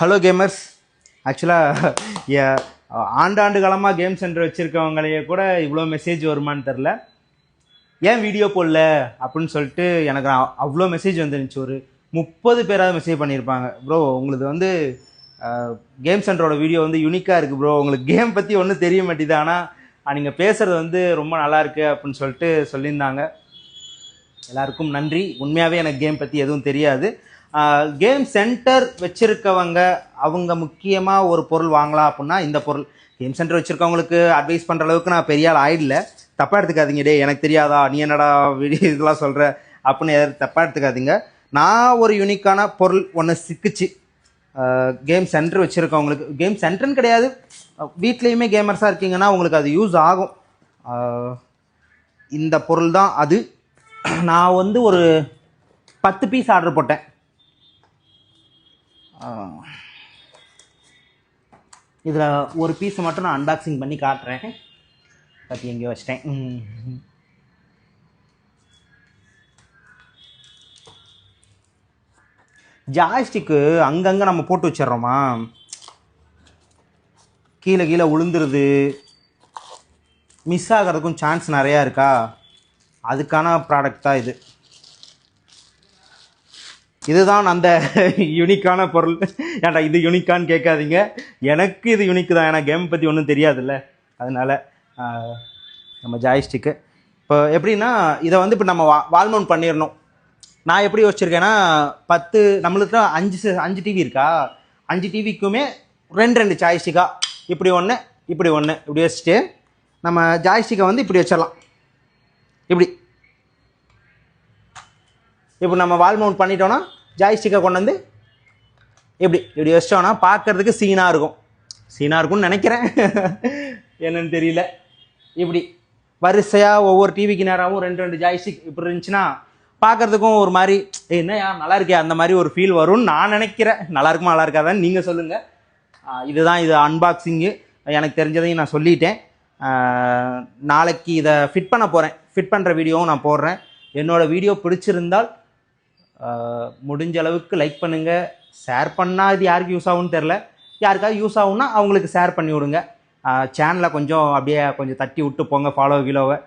Hello gamers. ஆக்சுவலாக ஆண்டாண்டு காலமாக கேம் சென்டர் வச்சுருக்கவங்களையே கூட இவ்வளோ மெசேஜ் வருமானு தெரில. ஏன் வீடியோ போடல அப்படின்னு சொல்லிட்டு எனக்கு அவ்வளோ மெசேஜ் வந்துருந்துச்சு. ஒரு 30 பேராவது மெசேஜ் பண்ணியிருப்பாங்க. ப்ரோ உங்களுக்கு கேம் சென்டரோட வீடியோ யூனிக்காக இருக்குது ப்ரோ, உங்களுக்கு கேம் பற்றி ஒன்றும் தெரிய மாட்டேது, ஆனால் நீங்கள் பேசுகிறது ரொம்ப நல்லாயிருக்கு அப்படின்னு சொல்லிட்டு சொல்லியிருந்தாங்க. எல்லாருக்கும் நன்றி. உண்மையாகவே எனக்கு கேம் பற்றி எதுவும் தெரியாது. கேம் சென்டர் வச்சுருக்கவங்க அவங்க முக்கியமாக ஒரு பொருள் வாங்கலாம் அப்படின்னா இந்த பொருள். கேம் சென்டர் வச்சுருக்கவங்களுக்கு அட்வைஸ் பண்ணுற அளவுக்கு நான் பெரிய ஆள் ஆயிடல. தப்பாக எடுத்துக்காதீங்க. டே எனக்கு தெரியாதா, நீ என்னடா வீடியோ இதெல்லாம் சொல்கிற அப்படின்னு தப்பாக எடுத்துக்காதீங்க. நான் ஒரு யூனிக்கான பொருள் ஒன்று சிக்கிச்சு. கேம் சென்டர் வச்சுருக்கவங்களுக்கு, கேம் சென்டர்னு கிடையாது, வீட்லேயுமே கேமர்ஸாக இருக்கீங்கன்னா உங்களுக்கு அது யூஸ் ஆகும். இந்த பொருள் தான் அது. நான் ஒரு 10 பீஸ் ஆர்டர் போட்டேன். இதில் ஒரு பீஸை மட்டும் நான் அன்பாக்சிங் பண்ணி காட்டுறேன். பற்றி எங்கேயோ வச்சிட்டேன். ஜாய்ஸ்டிக்கு அங்கங்கே நம்ம போட்டு வச்சிட்றோமா, கீழே கீழே உளுந்துருது, மிஸ் ஆகிறதுக்கும் சான்ஸ் நிறையா இருக்கா. அதுக்கான ப்ராடக்ட் தான் இது. இதுதான் அந்த யூனிக்கான பொருள். ஏன்டா இது யூனிக்கான்னு கேட்காதீங்க, எனக்கு இது யூனிக்கு தான். ஏன்னா கேம் பற்றி ஒன்றும் தெரியாதுல்ல, அதனால் நம்ம ஜாய்ஸ்டிக்கு இப்போ எப்படின்னா இதை இப்போ நம்ம வால் மவுண்ட் பண்ணிடணும். நான் எப்படி வச்சுருக்கேன்னா 10 நம்மளுக்கு 5 டிவி இருக்கா, 5 டிவிக்குமே 2 ஜாய்ஸ்டிக்காக இப்படி ஒன்று இப்படி ஒன்று இப்படி வச்சுட்டு நம்ம ஜாய்ஸ்டிக்கை இப்படி வச்சிடலாம். இப்போ நம்ம வால் மவுண்ட் பண்ணிட்டோன்னா ஜாய்ஸ்டிக்கை கொண்டு இப்படி வச்சிட்டோன்னா பார்க்குறதுக்கு சீனாக இருக்கும்னு நினைக்கிறேன். என்னன்னு தெரியல. இப்படி வரிசையாக ஒவ்வொரு டிவிக்கு நேராகவும் 2 ஜாய்ஸ்டிக் இப்படி இருந்துச்சுன்னா பார்க்குறதுக்கும் ஒரு மாதிரி என்னையா நல்லா இருக்கே அந்த மாதிரி ஒரு ஃபீல் வரும்னு நான் நினைக்கிறேன். நல்லா இருக்குமா நல்லா இருக்காதான்னு நீங்கள் சொல்லுங்கள். இதுதான் இது அன்பாக்சிங்கு. எனக்கு தெரிஞ்சதையும் நான் சொல்லிட்டேன். நாளைக்கு இதை ஃபிட் பண்ண போகிறேன். ஃபிட் பண்ணுற வீடியோவும் நான் போடுறேன். என்னோடய வீடியோ பிடிச்சிருந்தால் முடிஞ்ச அளவுக்கு லைக் பண்ணுங்கள். ஷேர் பண்ணால் இது யாருக்கு யூஸ் ஆகும்னு தெரில, யாருக்காவது யூஸ் ஆகும்னா அவங்களுக்கு ஷேர் பண்ணி விடுங்க. சேனலை கொஞ்சம் அப்படியே கொஞ்சம் தட்டி விட்டு போங்க, ஃபாலோ கிலோவை.